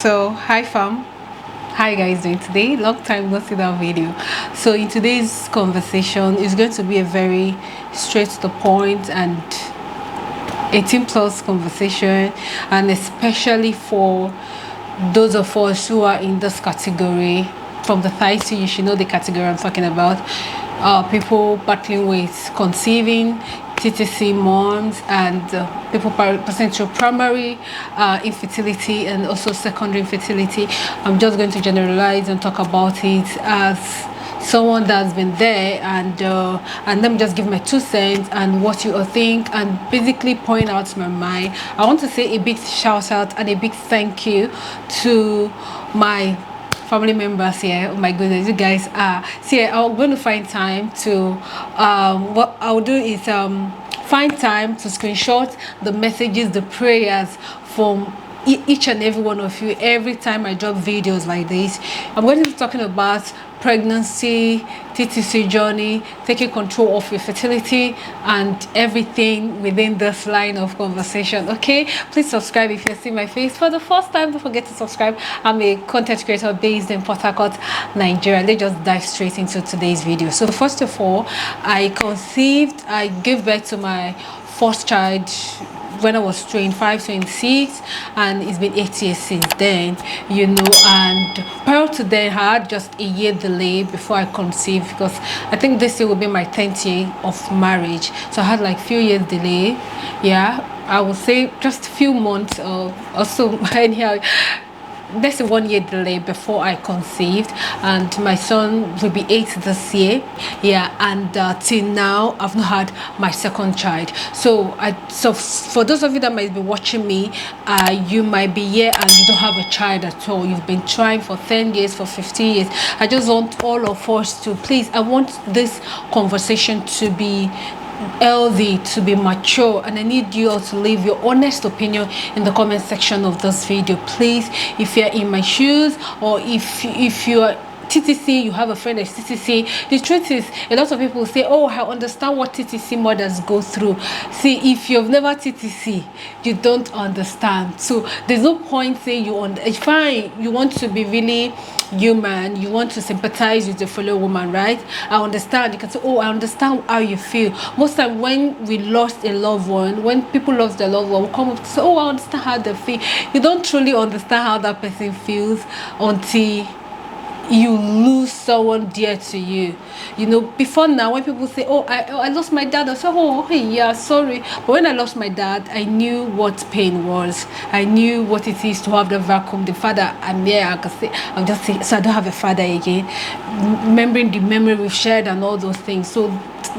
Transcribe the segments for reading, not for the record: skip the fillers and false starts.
So hi fam, how you guys doing today? Long time no see that video. So in today's conversation is going to be a very straight to the point and 18 plus conversation, and especially for those of us who are in this category. From the title you should know the category I'm talking about. People battling with conceiving, TTC moms, and people passing through primary infertility and also secondary infertility. I'm just going to generalize and talk about it as someone that's been there, and let me just give my 2 cents and what you all think, and basically point out my mind. I want to say a big shout out and a big thank you to my family members here. Oh my goodness, you guys are see I'm going to find time to what I'll do is find time to screenshot the messages, the prayers from each and every one of you every time I drop videos like this. I'm going to be talking about pregnancy, TTC journey, taking control of your fertility, and everything within this line of conversation. Okay, please subscribe if you see my face for the first time. Don't forget to subscribe. I'm a content creator based in Port Harcourt, Nigeria. Let's just dive straight into today's video. So first of all, I gave birth to my first child when I was 25, 26, and it's been 8 years since then, you know. And prior to then, I had just a year delay before I conceived, because I think this year will be my 10th year of marriage. So I had like few years delay. Yeah, I would say just a few months or so. Anyhow, there's a 1 year delay before I conceived, and my son will be 8 this year. Yeah, and till now I've not had my second child. So for those of you that might be watching me, you might be here and you don't have a child at all. You've been trying for 10 years, for 15 years. I just want all of us to please, I want this conversation to be healthy, to be mature, and I need you all to leave your honest opinion in the comment section of this video, please. If you're in my shoes, or if you are TTC, you have a friend that's TTC. The truth is, a lot of people say, oh, I understand what TTC mothers go through. See, if you've never TTC, you don't understand. So there's no point saying it's fine, you want to be really human, you want to sympathize with the fellow woman, right? I understand. You can say, oh, I understand how you feel. Most time when we lost a loved one, when people lost their loved one, we come up to say, oh, I understand how they feel. You don't truly understand how that person feels until you lose someone dear to you. You know, before now, when people say, oh, I lost my dad, I say, oh, hey, yeah, sorry. But when I lost my dad, I knew what pain was. I knew what it is to have the vacuum. The father, I'm here, I can say, I'm just saying, so I don't have a father again. Remembering the memory we've shared and all those things. So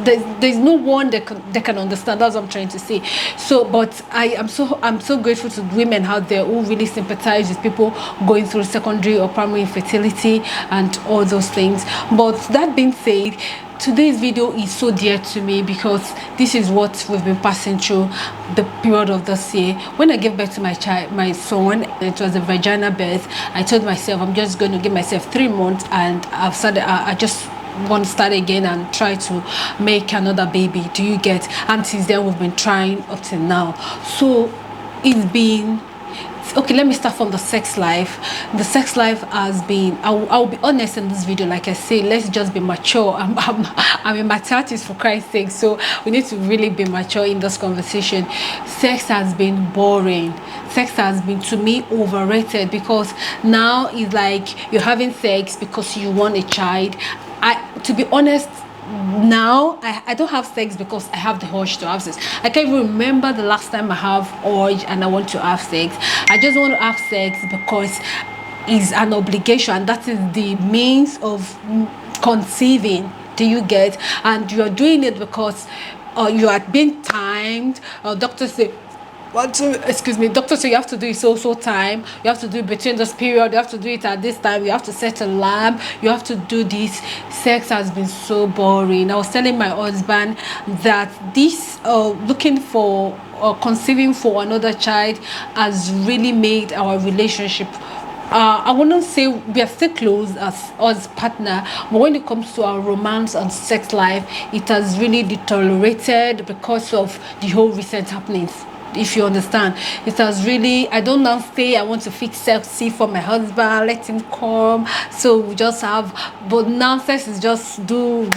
there's no one that can understand. That's what I'm trying to say. So, but I'm so grateful to women out there who really sympathize with people going through secondary or primary infertility and all those things. But that being said, today's video is so dear to me because this is what we've been passing through the period of this year. When I gave birth to my son, it was a vaginal birth. I told myself I'm just going to give myself 3 months, and I've started. I just want to start again and try to make another baby. Do you get? And since then we've been trying up till now. So it's been okay. Let me start from the sex life. The sex life has been, I'll be honest in this video. Like I say, let's just be mature. I'm in my 30s, for Christ's sake, so we need to really be mature in this conversation. Sex has been boring. Sex has been, to me, overrated, because now it's like you're having sex because you want a child. To be honest, now I don't have sex because I have the urge to have sex. I can't even remember the last time I have urge and I want to have sex. I just want to have sex because it's an obligation, and that is the means of conceiving. Do you get? And you're doing it because you are being timed. Doctors say, excuse me, doctor say you have to do it so time, you have to do it between this period, you have to do it at this time, you have to set a lamp, you have to do this. Sex has been so boring. I was telling my husband that this looking for or conceiving for another child has really made our relationship, I wouldn't say we are still close as partner, but when it comes to our romance and sex life, it has really deteriorated because of the whole recent happenings. if you understand. It has really, I don't now say I want to fix sexy for my husband, let him come, so we just have, but now sex is just do,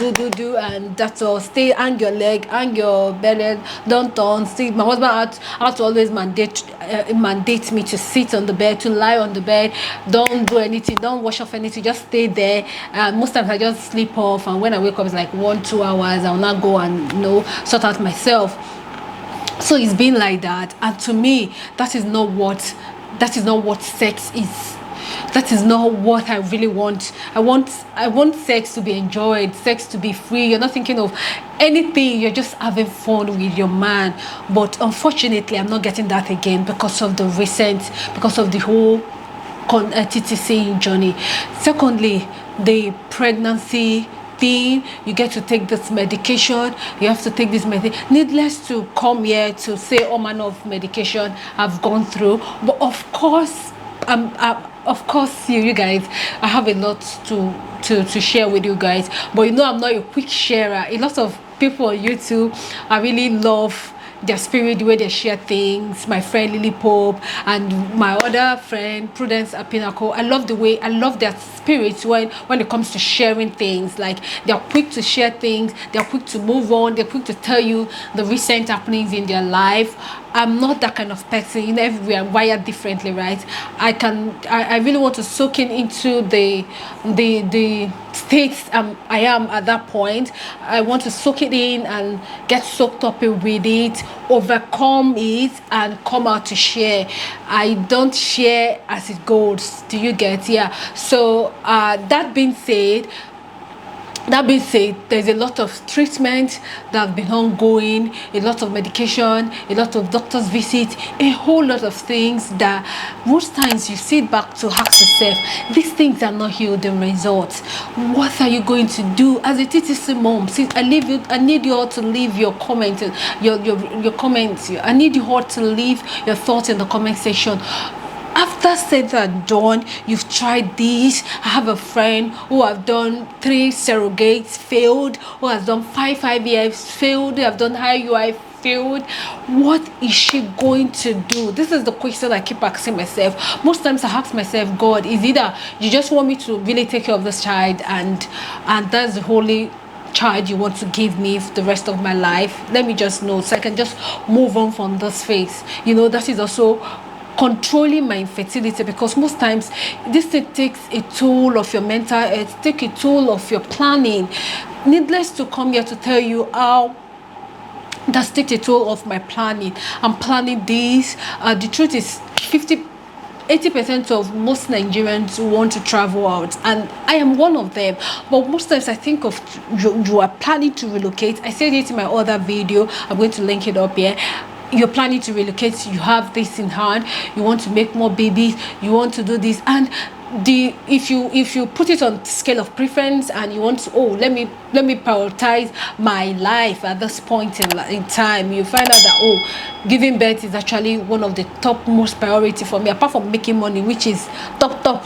and that's all. Stay, hang your leg, hang your belly, don't turn. See, my husband had to always mandate me to sit on the bed, to lie on the bed, don't do anything, don't wash off anything, just stay there. Most times I just sleep off, and when I wake up it's like 1-2 hours. I'll not go and sort out myself. So it's been like that, and to me that is not what sex is. That is not what I really want. I want sex to be enjoyed, sex to be free. You're not thinking of anything, you're just having fun with your man. But unfortunately I'm not getting that again because of the whole TTC journey. Secondly, the pregnancy thing, you get to take this medication, you have to take this medication. Needless to come here to say all manner of medication I've gone through, but of course you guys, I have a lot to share with you guys, but I'm not a quick sharer. A lot of people on YouTube, I really love their spirit, the way they share things. My friend Lily Pope and my other friend Prudence Apinaco, I love their spirits when it comes to sharing things. Like, they're quick to share things, they're quick to move on, they're quick to tell you the recent happenings in their life. I'm not that kind of person. We are wired differently, right? I really want to soak into the states I am at that point. I want to soak it in and get soaked up with it, overcome it, and come out to share. I don't share as it goes. Do you get? Yeah. So that being said, there's a lot of treatment that have been ongoing, a lot of medication, a lot of doctor's visits, a whole lot of things that most times you sit back to ask yourself, these things are not yielding results. What are you going to do as a TTC mom? See, I need you all to leave your comments, your comments. I need you all to leave your thoughts in the comment section. After said and done, you've tried this. I have a friend who have done 3 surrogates, failed, who has done 5 IVFs, failed, they have done IUI, failed. What is she going to do? This is the question I keep asking myself. Most times I ask myself, God, is either you just want me to really take care of this child, and that's the only child you want to give me for the rest of my life? Let me just know so I can just move on from this phase. That is also controlling my infertility, because most times this thing takes a toll of your mental health, take a toll of your planning. Needless to come here to tell you how that's taken a toll of my planning. I'm planning this. The truth is 80% of most Nigerians want to travel out, and I am one of them. But most times I think of you are planning to relocate. I said it in my other video, I'm going to link it up here. You're planning to relocate, you have this in hand, you want to make more babies, you want to do this, and if you put it on scale of preference and you want to, let me prioritize my life at this point in time, you find out that giving birth is actually one of the top most priority for me, apart from making money, which is top.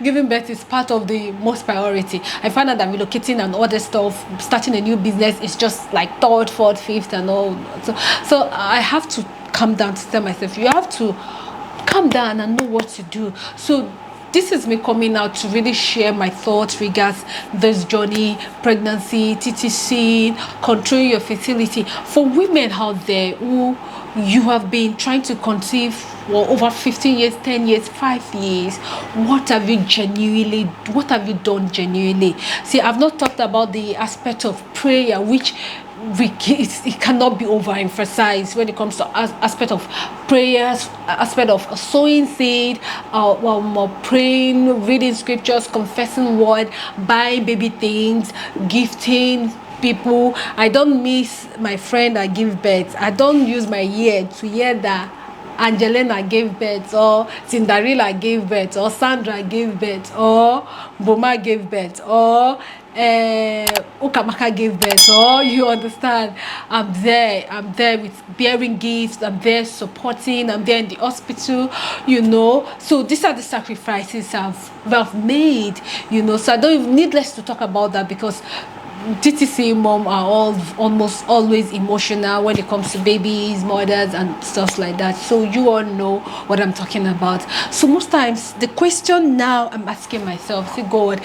Giving birth is part of the most priority. I find out that relocating and other stuff, starting a new business, is just like third, fourth, fifth, and all. So I have to calm down to tell myself, you have to calm down and know what to do. So this is me coming out to really share my thoughts regards this journey, pregnancy, TTC, controlling your fertility. For women out there who you have been trying to conceive for over 15 years, 10 years, 5 years, what have you done genuinely? See, I've not talked about the aspect of prayer, which it cannot be overemphasized when it comes to aspect of prayers, aspect of sowing seed, praying, reading scriptures, confessing word, buying baby things, gifting people. I don't miss my friend that give birth. I don't use my ear to hear that Angelina gave birth, or Cinderella gave birth, or Sandra gave birth, or Boma gave birth, or Ukamaka gave birth. Or you understand, I'm there with bearing gifts, I'm there supporting, I'm there in the hospital, so these are the sacrifices I've made, so I don't even needless to talk about that, because TTC mom are all almost always emotional when it comes to babies, mothers, and stuff like that. So you all know what I'm talking about. So most times the question now I'm asking myself, say, God,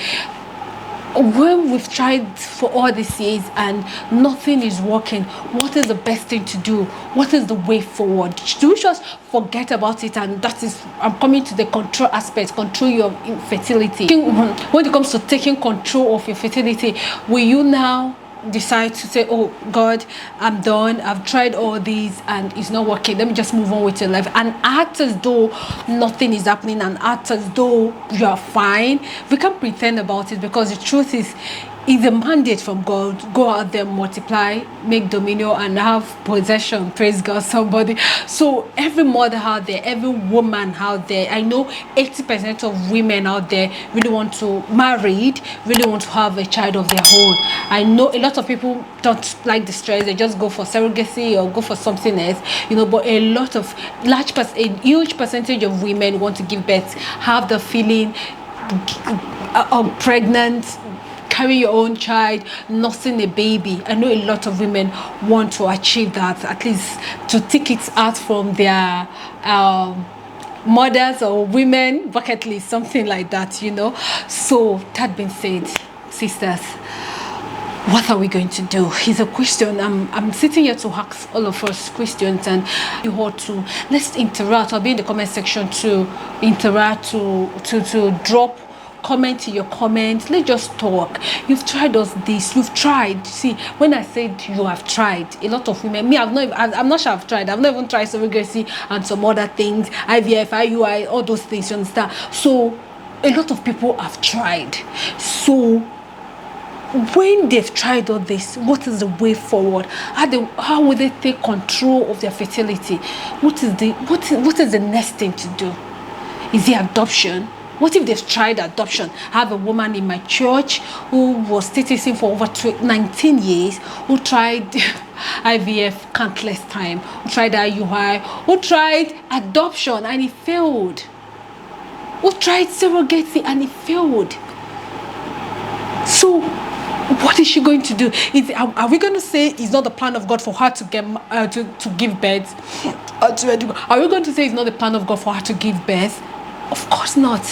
when we've tried for all these years and nothing is working, what is the best thing to do? What is the way forward? Do we just forget about it? And that is, I'm coming to the control aspect, control your infertility. When it comes to taking control of your fertility, will you now decide to say, oh God, I'm done, I've tried all these and it's not working, let me just move on with your life and act as though nothing is happening and act as though you are fine? We can't pretend about it, because the truth is, it's a mandate from God. Go out there, multiply, make dominion, and have possession. Praise God, somebody. So every mother out there, every woman out there, I know 80% of women out there really want to married, really want to have a child of their own. I know a lot of people don't like the stress, they just go for surrogacy or go for something else, you know, but a huge percentage of women want to give birth, have the feeling of pregnant, carry your own child, nursing a baby. I know a lot of women want to achieve that, at least to take it out from their mothers or women bucket list, something like that, you know. So that being said, sisters, what are we going to do? Is a question. I'm sitting here to ask all of us questions, and you ought to, let's interact. I'll be in the comment section to interact, to drop comment in your comments. Let's just talk. You've tried us this, you've tried. See, when I said you have tried, a lot of women, me, I'm not sure I've tried. I've not even tried surrogacy and some other things, IVF, IUI, all those things, you understand? So a lot of people have tried. So when they've tried all this, what is the way forward? How will they take control of their fertility? What is the next thing to do? Is it adoption? What if they've tried adoption? I have a woman in my church who was TTC for over 19 years, who tried IVF countless times, who tried IUI, who tried adoption and it failed, who tried surrogacy and it failed. So what is she going to do? Are we going to say it's not the plan of God for her to get to give birth? Are we going to say it's not the plan of God for her to give birth? Of course not.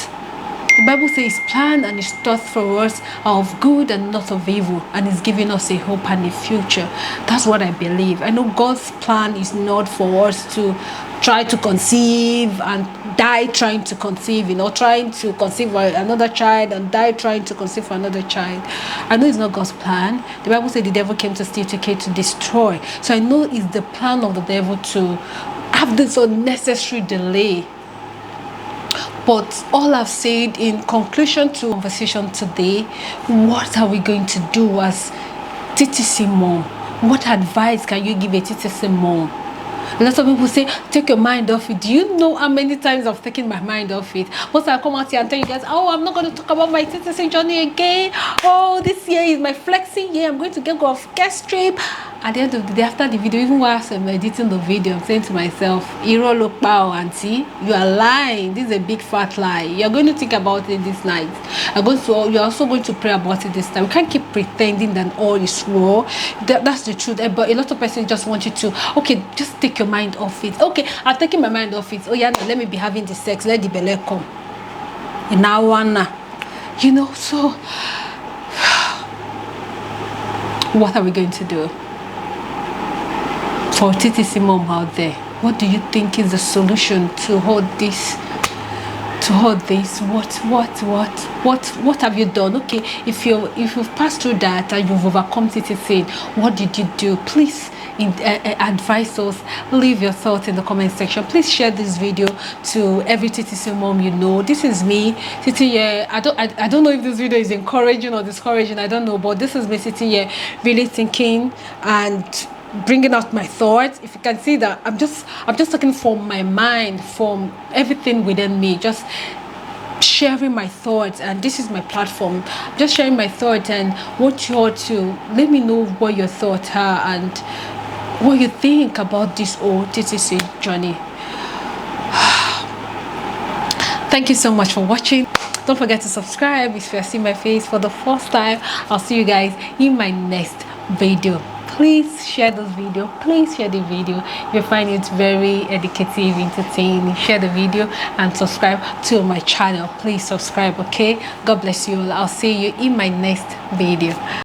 The Bible says his plan and his thoughts for us are of good and not of evil, and he's giving us a hope and a future. That's what I believe. I know God's plan is not for us to try to conceive and die trying to conceive, you know, trying to conceive for another child and die trying to conceive for another child. I know it's not God's plan. The Bible said the devil came to steal, to kill, to destroy. So I know it's the plan of the devil to have this unnecessary delay. But all I've said in conclusion to conversation today, what are we going to do as TTC mom? What advice can you give a TTC mom? A lot of people say, take your mind off it. Do you know how many times I've taken my mind off it? Once I come out here and tell you guys, oh, I'm not going to talk about my TTC journey again. Oh, this year is my flexing year. I'm going to go off guest trip. At the end of the day, after the video, even while I'm editing the video, I'm saying to myself, Iro look pow, auntie, you are lying. This is a big fat lie. You're going to think about it this night. You're also going to pray about it this time. We can't keep pretending that all is war. That's the truth. But a lot of persons just want you to, okay, just take your mind off it. Okay, I'm taking my mind off it. Oh yeah, no, let me be having the sex. Let the belly come. And now, you know, so what are we going to do? For TTC mom out there, what do you think is the solution to all this? What have you done? Okay, if you've passed through that and you've overcome TTC, what did you do? Please advise us. Leave your thoughts in the comment section. Please share this video to every TTC mom you know. This is me sitting here. I don't know if this video is encouraging or discouraging. I don't know, but this is me sitting here really thinking and bringing out my thoughts. If you can see that I'm just talking from my mind, from everything within me, just sharing my thoughts. And this is my platform, just sharing my thoughts, and want you all to let me know what your thoughts are and what you think about this whole TTC journey. Thank you so much for watching. Don't forget to subscribe if you are seeing my face for the first time. I'll see you guys in my next video. Please share this video. Please share the video if you find it very educative, entertaining. Share the video and subscribe to my channel. Please subscribe. Okay, God bless you all. I'll see you in my next video.